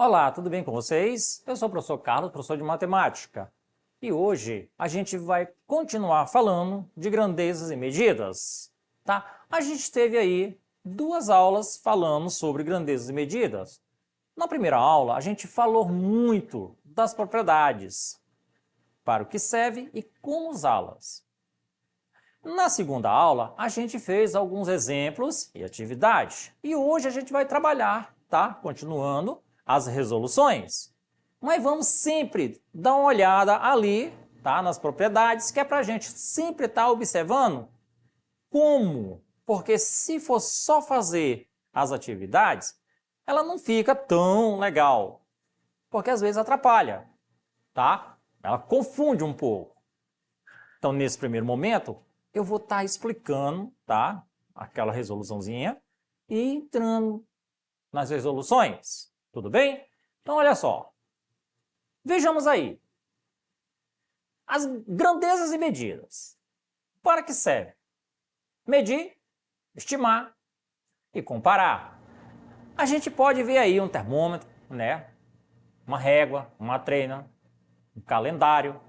Olá, tudo bem com vocês? Eu sou o professor Carlos, professor de matemática. E hoje a gente vai continuar falando de grandezas e medidas, tá? A gente teve aí duas aulas falando sobre grandezas e medidas. Na primeira aula, a gente falou muito das propriedades, para o que serve e como usá-las. Na segunda aula, a gente fez alguns exemplos e atividades. E hoje a gente vai trabalhar, tá? Continuando as resoluções. Mas vamos sempre dar uma olhada ali, tá? Nas propriedades, que é para a gente sempre estar observando como. Porque se for só fazer as atividades, ela não fica tão legal. Porque às vezes atrapalha, tá? Ela confunde um pouco. Então, nesse primeiro momento, eu vou estar explicando, tá? Aquela resoluçãozinha e entrando nas resoluções. Tudo bem? Então, olha só. Vejamos aí. As grandezas e medidas. Para que serve? Medir, estimar e comparar. A gente pode ver aí um termômetro, né? Uma régua, uma treina, um calendário.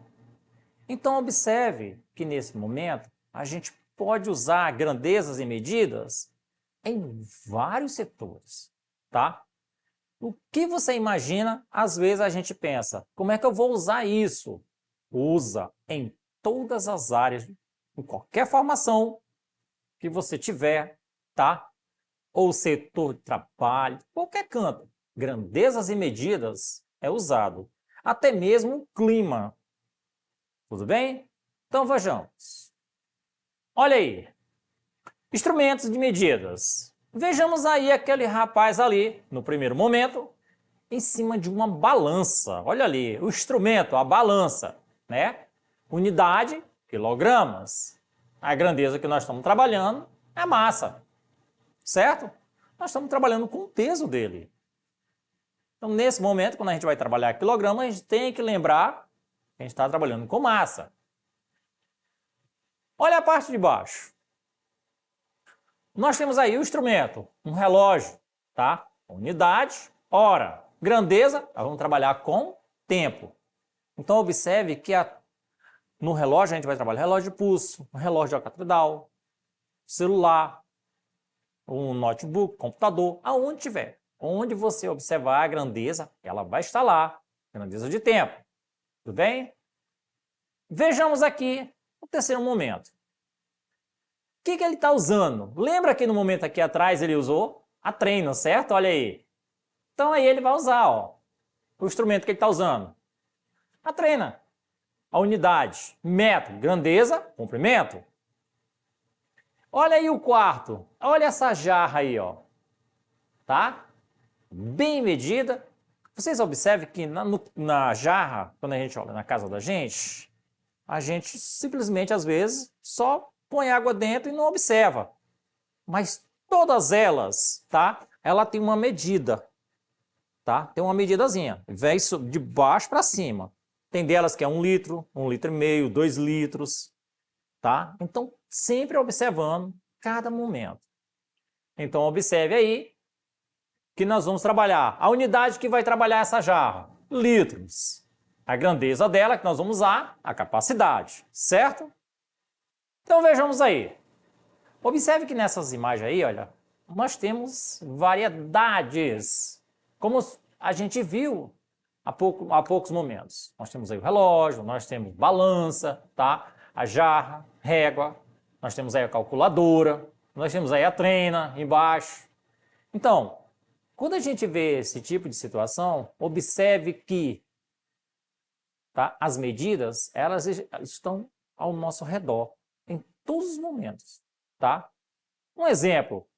Então, observe que nesse momento a gente pode usar grandezas e medidas em vários setores, tá? O que você imagina, às vezes a gente pensa, como é que eu vou usar isso? Usa em todas as áreas, em qualquer formação que você tiver, tá? Ou setor de trabalho, qualquer canto. Grandezas e medidas é usado. Até mesmo o clima. Tudo bem? Então vejamos. Olha aí. Instrumentos de medidas. Vejamos aí aquele rapaz ali, no primeiro momento, em cima de uma balança. Olha ali, o instrumento, a balança, né? Unidade, quilogramas. A grandeza que nós estamos trabalhando é massa, certo? Nós estamos trabalhando com o peso dele. Então, nesse momento, quando a gente vai trabalhar quilogramas, a gente tem que lembrar que a gente está trabalhando com massa. Olha a parte de baixo. Nós temos aí o instrumento, um relógio, tá? Unidade, hora. Grandeza, nós vamos trabalhar com tempo. Então, observe que no relógio a gente vai trabalhar relógio de pulso, um relógio de alcatrão, celular, um notebook, computador, aonde tiver. Onde você observar a grandeza, ela vai estar lá. Grandeza de tempo. Tudo bem? Vejamos aqui o terceiro momento. O que ele está usando? Lembra que no momento aqui atrás ele usou a treino, certo? Olha aí. Então aí ele vai usar, ó, o instrumento que ele está usando. A treina. A unidade, metro, grandeza, comprimento. Olha aí o quarto. Olha essa jarra aí, ó. Tá? Bem medida. Vocês observem que na jarra, quando a gente olha na casa da gente, a gente simplesmente, às vezes, só põe água dentro e não observa. Mas todas elas, tá? Ela tem uma medida, tá? Tem uma medidazinha. Vem de baixo para cima. Tem delas que é 1 litro, 1,5 litro, 2 litros, tá? Então, sempre observando cada momento. Então, observe aí que nós vamos trabalhar a unidade que vai trabalhar essa jarra, litros. A grandeza dela que nós vamos usar, a capacidade, certo? Então, vejamos aí. Observe que nessas imagens aí, olha, nós temos variedades, como a gente viu há poucos momentos. Nós temos aí o relógio, nós temos balança, tá? A jarra, régua, nós temos aí a calculadora, nós temos aí a treina embaixo. Então, quando a gente vê esse tipo de situação, observe que, tá, as medidas, elas estão ao nosso redor, em todos os momentos, tá? Um exemplo.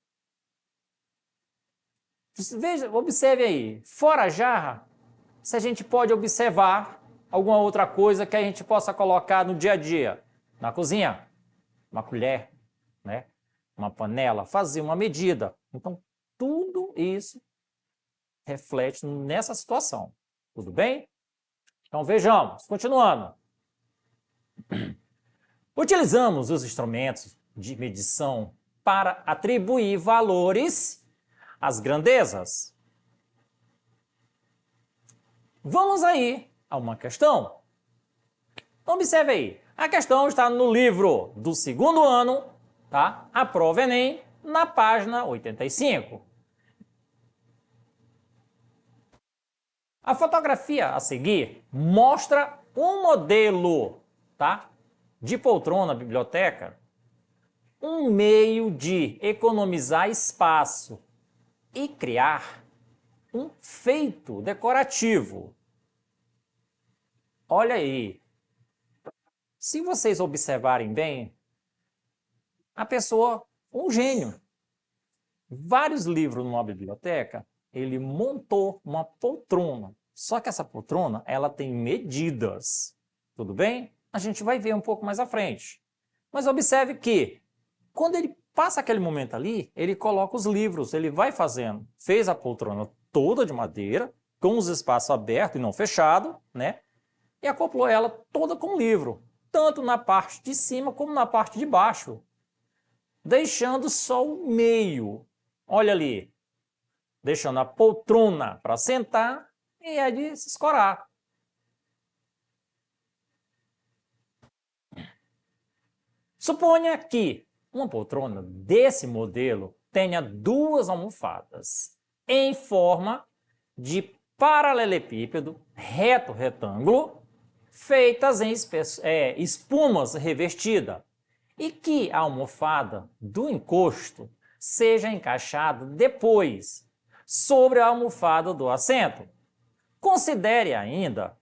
Veja, observe aí, fora a jarra, se a gente pode observar alguma outra coisa que a gente possa colocar no dia a dia, na cozinha, uma colher, né? Uma panela, fazer uma medida. Então, tudo isso reflete nessa situação. Tudo bem? Então, vejamos, continuando. Utilizamos os instrumentos de medição para atribuir valores às grandezas. vamos aí a uma questão. Observe aí, a questão está no livro do segundo ano, tá? A prova Enem, na página 85. A fotografia a seguir mostra um modelo, tá? De poltrona biblioteca, um meio de economizar espaço e criar um feito decorativo. Olha aí. Se vocês observarem bem, a pessoa, um gênio. Vários livros numa biblioteca, ele montou uma poltrona. Só que essa poltrona, ela tem medidas. Tudo bem? A gente vai ver um pouco mais à frente. Mas observe que, quando ele passa aquele momento ali, ele coloca os livros, ele vai fazendo. Fez a poltrona toda de madeira, com os espaços abertos e não fechados, né? E acoplou ela toda com livro, tanto na parte de cima como na parte de baixo, deixando só o meio. Olha ali, deixando a poltrona para sentar e é de se escorar. Suponha que uma poltrona desse modelo tenha duas almofadas em forma de paralelepípedo reto retângulo, feitas em espumas revestida, e que a almofada do encosto seja encaixada depois sobre a almofada do assento. Considere ainda,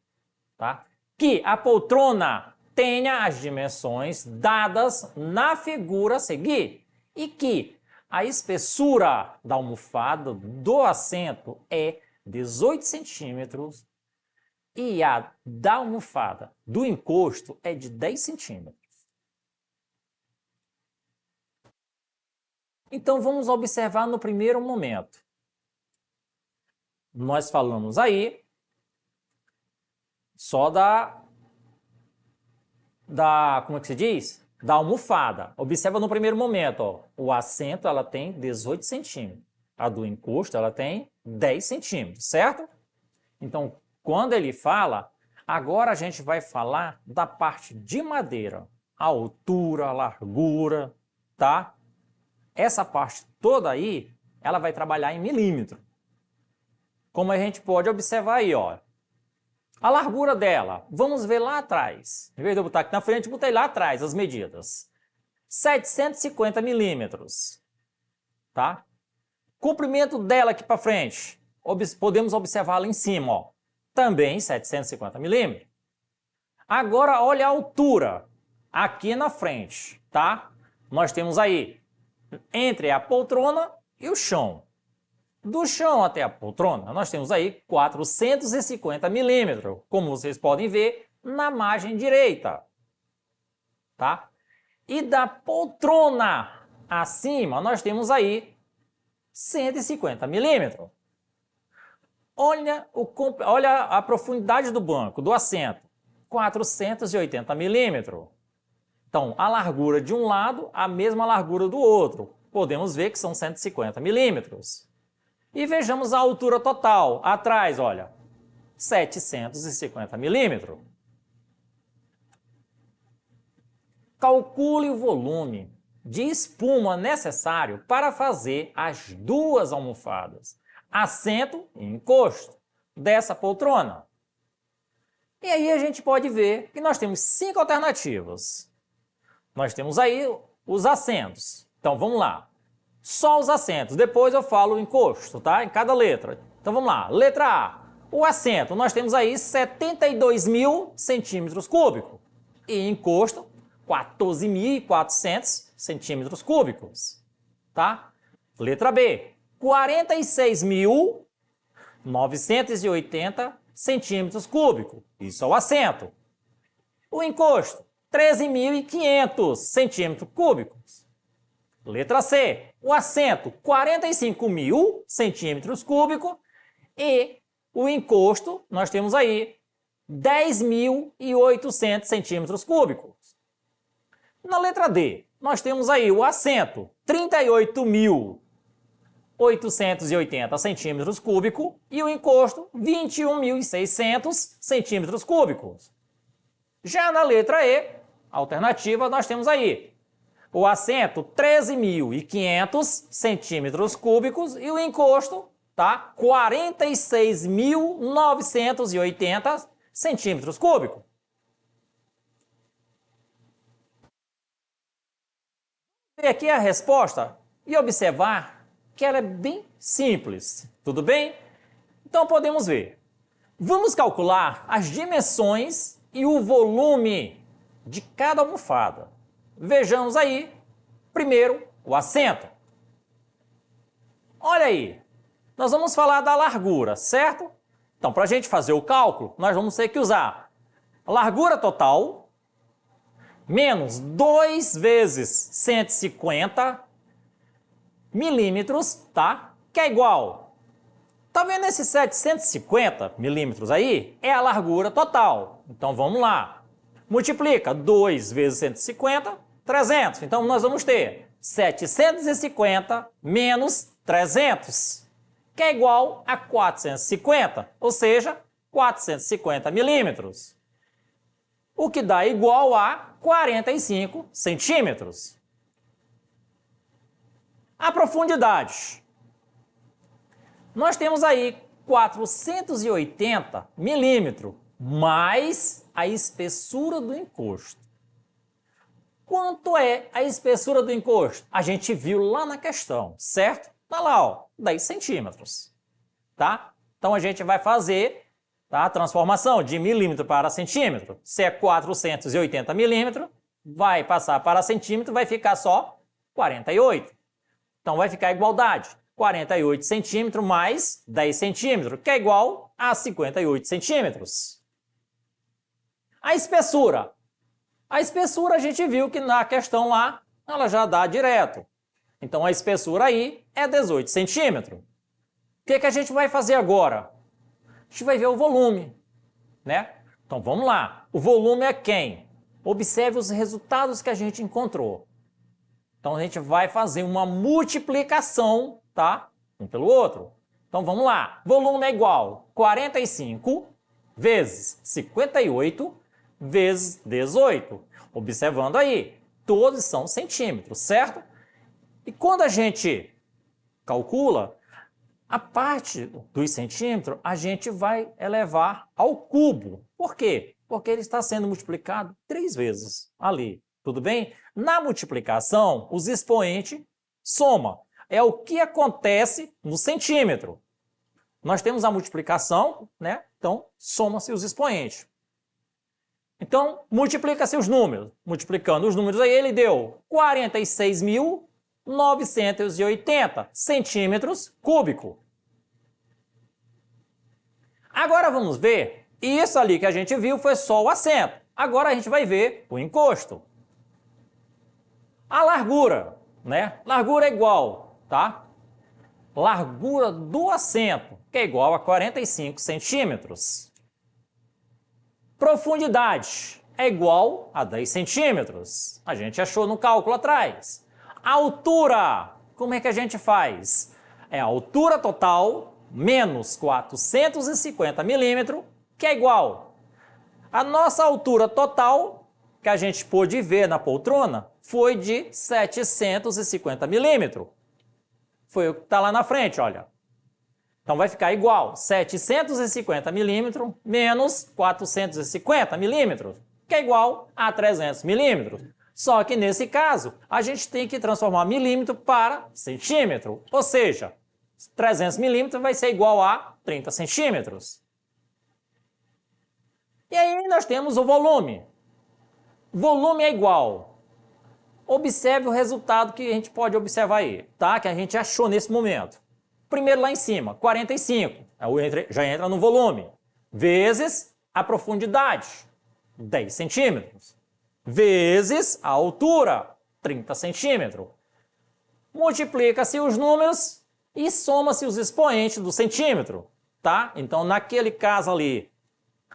tá, que a poltrona tenha as dimensões dadas na figura a seguir e que a espessura da almofada do assento é 18 centímetros e a da almofada do encosto é de 10 centímetros. Então vamos observar no primeiro momento. Nós falamos aí só como é que se diz? Da almofada. Observa no primeiro momento, ó, o assento ela tem 18 centímetros. A do encosto ela tem 10 centímetros, certo? Então, quando ele fala, agora a gente vai falar da parte de madeira. A altura, a largura, tá? Essa parte toda aí, ela vai trabalhar em milímetro. Como a gente pode observar aí, ó. A largura dela, vamos ver lá atrás. Em vez de eu botar aqui na frente, botei lá atrás as medidas. 750 milímetros, tá? Comprimento dela aqui para frente, podemos observar lá em cima, ó. Também 750 milímetros. Agora, olha a altura aqui na frente, tá? Nós temos aí entre a poltrona e o chão. Do chão até a poltrona, nós temos aí 450 milímetros, como vocês podem ver na margem direita, tá? E da poltrona acima, nós temos aí 150 milímetros. Olha a profundidade do banco, do assento, 480 milímetros. Então, a largura de um lado, a mesma largura do outro. Podemos ver que são 150 milímetros. E vejamos a altura total. Atrás, olha, 750 milímetros. Calcule o volume de espuma necessário para fazer as duas almofadas, assento e encosto, dessa poltrona. E aí a gente pode ver que nós temos 5 alternativas. Nós temos aí os assentos. Então, vamos lá. Só os assentos. Depois eu falo o encosto, tá? Em cada letra. Então, vamos lá. Letra A. O assento. Nós temos aí 72.000 centímetros cúbicos. E encosto, 14.400 centímetros cúbicos. Tá? Letra B. 46.980 centímetros cúbicos. Isso é o assento. O encosto, 13.500 centímetros cúbicos. Letra C, o assento, 45.000 centímetros cúbicos. E o encosto, nós temos aí 10.800 centímetros cúbicos. Na letra D, nós temos aí o assento, 38.800 880 centímetros cúbicos e o encosto 21.600 centímetros cúbicos. Já na letra E, alternativa, nós temos aí o assento 13.500 centímetros cúbicos e o encosto, tá? 46.980 centímetros cúbicos. Ver aqui a resposta e observar que ela é bem simples, tudo bem? Então podemos ver. Vamos calcular as dimensões e o volume de cada almofada. Vejamos aí, primeiro, o assento. Olha aí, nós vamos falar da largura, certo? Então, para a gente fazer o cálculo, nós vamos ter que usar a largura total menos 2 vezes 150 milímetros, tá? Que é igual. Tá vendo esses 750 milímetros aí? É a largura total. Então, vamos lá. Multiplica 2 vezes 150, 300. Então, nós vamos ter 750 menos 300, que é igual a 450, ou seja, 450 milímetros. O que dá igual a 45 centímetros. A profundidade. Nós temos aí 480 milímetros mais a espessura do encosto. Quanto é a espessura do encosto? A gente viu lá na questão, certo? Tá lá, ó, 10 centímetros, tá? Então a gente vai fazer, tá, a transformação de milímetro para centímetro. Se é 480 milímetros, vai passar para centímetro, vai ficar só 48. Então vai ficar a igualdade. 48 centímetros mais 10 centímetros, que é igual a 58 centímetros. A espessura. A espessura a gente viu que na questão lá, ela já dá direto. Então a espessura aí é 18 centímetros. O que a gente vai fazer agora? A gente vai ver o volume, né? Então vamos lá. O volume é quem? Observe os resultados que a gente encontrou. Então a gente vai fazer uma multiplicação, tá? Um pelo outro. Então vamos lá. Volume é igual a 45 vezes 58 vezes 18. Observando aí, todos são centímetros, certo? E quando a gente calcula, a parte dos centímetros a gente vai elevar ao cubo. Por quê? Porque ele está sendo multiplicado 3 vezes ali, tudo bem? Na multiplicação, os expoentes soma. É o que acontece no centímetro. Nós temos a multiplicação, né? Então, soma-se os expoentes. Então, multiplica-se os números. Multiplicando os números aí, ele deu 46.980 centímetros cúbicos. Agora vamos ver, isso ali que a gente viu foi só o assento. Agora a gente vai ver o encosto. A largura, né? Largura é igual, tá? Largura do assento, que é igual a 45 centímetros. Profundidade é igual a 10 centímetros. A gente achou no cálculo atrás. Altura, como é que a gente faz? É a altura total menos 450 milímetros, que é igual. A nossa altura total, que a gente pôde ver na poltrona, foi de 750 milímetros. Foi o que está lá na frente, olha. Então vai ficar igual 750 milímetros menos 450 milímetros, que é igual a 300 milímetros. Só que nesse caso, a gente tem que transformar milímetro para centímetro, ou seja, 300 milímetros vai ser igual a 30 centímetros. E aí nós temos o volume. Volume é igual. Observe o resultado que a gente pode observar aí, tá? Que a gente achou nesse momento. Primeiro lá em cima, 45, já entra no volume, vezes a profundidade, 10 centímetros, vezes a altura, 30 centímetros. Multiplica-se os números e soma-se os expoentes do centímetro, tá? Então, naquele caso ali,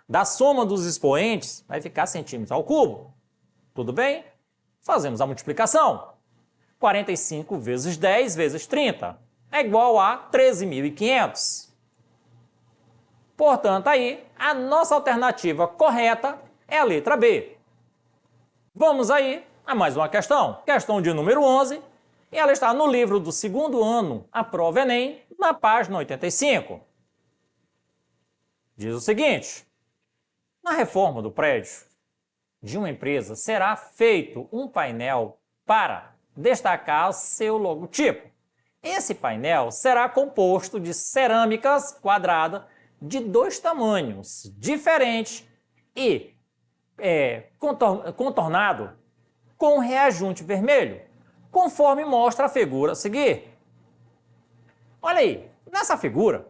da soma dos expoentes, vai ficar centímetro ao cubo. Tudo bem? Fazemos a multiplicação. 45 vezes 10 vezes 30. é igual a 13.500. Portanto, aí, a nossa alternativa correta é a letra B. Vamos aí a mais uma questão. Questão de número 11. E ela está no livro do segundo ano, a prova Enem, na página 85. Diz o seguinte: na reforma do prédio de uma empresa será feito um painel para destacar seu logotipo. Esse painel será composto de cerâmicas quadradas de dois tamanhos diferentes e contornado com reajunte vermelho, conforme mostra a figura a seguir. Olha aí, nessa figura,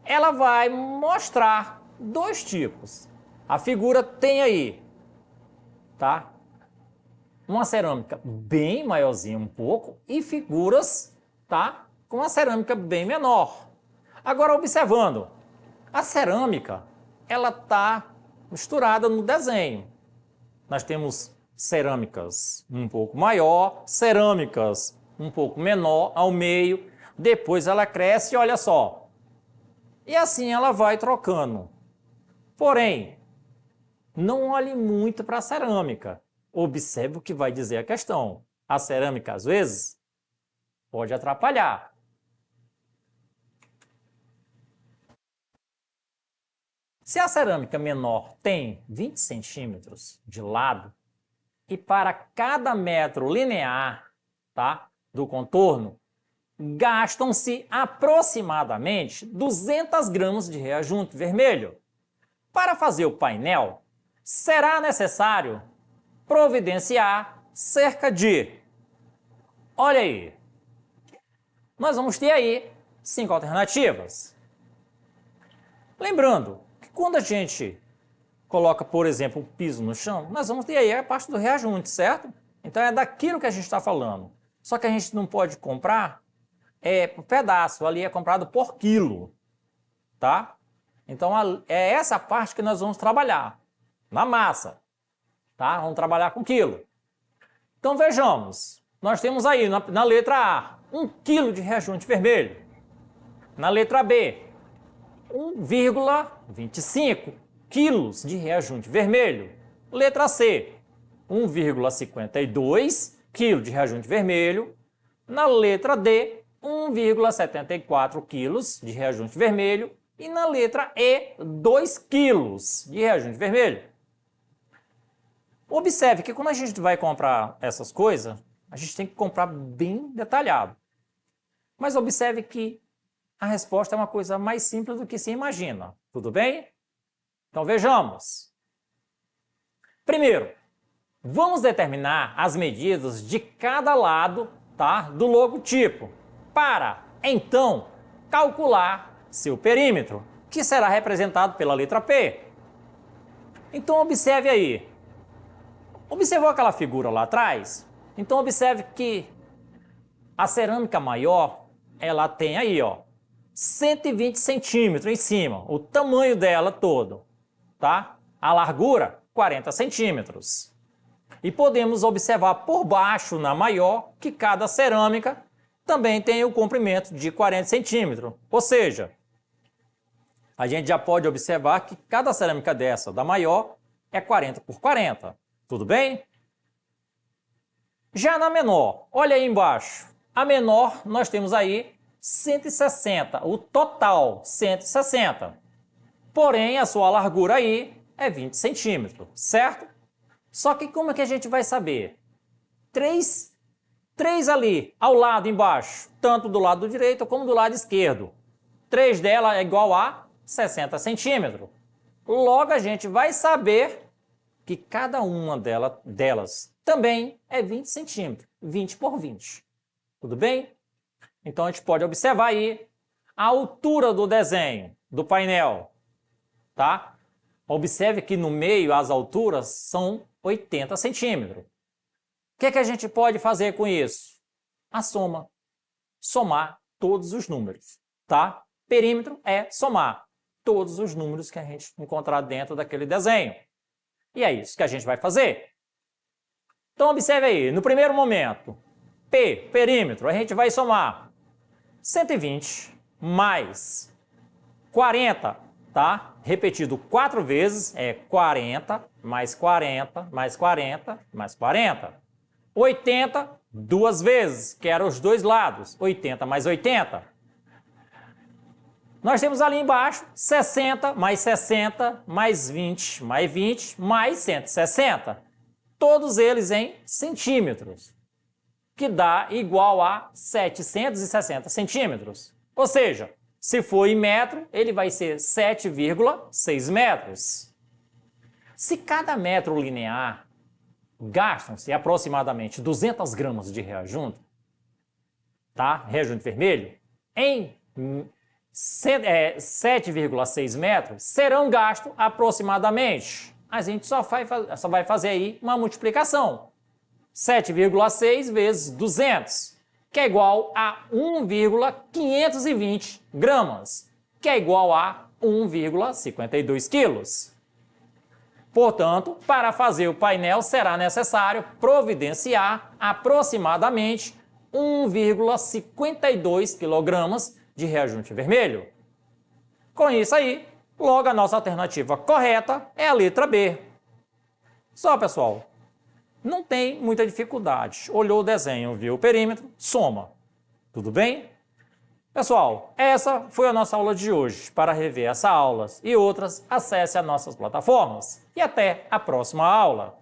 ela vai mostrar dois tipos. A figura tem aí, tá? Uma cerâmica bem maiorzinha um pouco e figuras, tá? Com uma cerâmica bem menor. Agora, observando, a cerâmica, ela tá misturada no desenho. Nós temos cerâmicas um pouco maior, cerâmicas um pouco menor ao meio, depois ela cresce, olha só. E assim ela vai trocando. Porém, não olhe muito para a cerâmica. Observe o que vai dizer a questão. A cerâmica, às vezes, pode atrapalhar. Se a cerâmica menor tem 20 centímetros de lado, e para cada metro linear, tá, do contorno, gastam-se aproximadamente 200 gramas de reajunte vermelho. Para fazer o painel, será necessário providenciar cerca de... Olha aí, nós vamos ter aí 5 alternativas. Lembrando que quando a gente coloca, por exemplo, o piso no chão, nós vamos ter aí a parte do reajunte, certo? Então é daquilo que a gente está falando. Só que a gente não pode comprar por pedaço, ali é comprado por quilo, tá? Então é essa parte que nós vamos trabalhar, na massa, tá? Vamos trabalhar com quilo. Então vejamos, nós temos aí na letra A, 1 kg de reajunte vermelho. Na letra B, 1,25 quilos de reajunte vermelho. Letra C, 1,52 kg de reajunte vermelho. Na letra D, 1,74 quilos de reajunte vermelho. E na letra E, 2 quilos de reajunte vermelho. Observe que quando a gente vai comprar essas coisas, a gente tem que comprar bem detalhado. Mas observe que a resposta é uma coisa mais simples do que se imagina. Tudo bem? Então vejamos. Primeiro, vamos determinar as medidas de cada lado, tá, do logotipo, para, então, calcular seu perímetro, que será representado pela letra P. Então observe aí. Observou aquela figura lá atrás? Então observe que a cerâmica maior, ela tem aí, ó, 120 centímetros em cima, o tamanho dela todo, tá? A largura, 40 centímetros. E podemos observar por baixo, na maior, que cada cerâmica também tem o comprimento de 40 centímetros. Ou seja, a gente já pode observar que cada cerâmica dessa, da maior, é 40 por 40. Tudo bem? Já na menor, olha aí embaixo. A menor, nós temos aí 160, o total 160. Porém, a sua largura aí é 20 centímetros, certo? Só que como é que a gente vai saber? Três ali, ao lado embaixo, tanto do lado direito como do lado esquerdo. 3 dela é igual a 60 centímetros. Logo, a gente vai saber que cada uma delas também é 20 centímetros, 20 por 20. Tudo bem? Então, a gente pode observar aí a altura do desenho, do painel, tá? Observe que no meio as alturas são 80 centímetros. O que a gente pode fazer com isso? A soma. Somar todos os números, tá? Perímetro é somar todos os números que a gente encontrar dentro daquele desenho. E é isso que a gente vai fazer. Então, observe aí, no primeiro momento, P, perímetro, a gente vai somar 120 mais 40, tá? Repetido 4 vezes, é 40 mais 40 mais 40 mais 40. 80, 2 vezes, que eram os dois lados, 80 mais 80. Nós temos ali embaixo 60 mais 60 mais 20 mais 20 mais 160. Todos eles em centímetros, que dá igual a 760 centímetros. Ou seja, se for em metro, ele vai ser 7,6 metros. Se cada metro linear gastam-se aproximadamente 200 gramas de reagente, tá? Reagente vermelho, em 7,6 metros, serão gastos aproximadamente. A gente só vai fazer aí uma multiplicação. 7,6 vezes 200, que é igual a 1,520 gramas, que é igual a 1,52 quilos. Portanto, para fazer o painel será necessário providenciar aproximadamente 1,52 kg de reagente vermelho. Com isso aí, logo a nossa alternativa correta é a letra B. Só, pessoal, não tem muita dificuldade. Olhou o desenho, viu o perímetro, soma. Tudo bem? Pessoal, essa foi a nossa aula de hoje. Para rever essas aulas e outras, acesse as nossas plataformas. E até a próxima aula!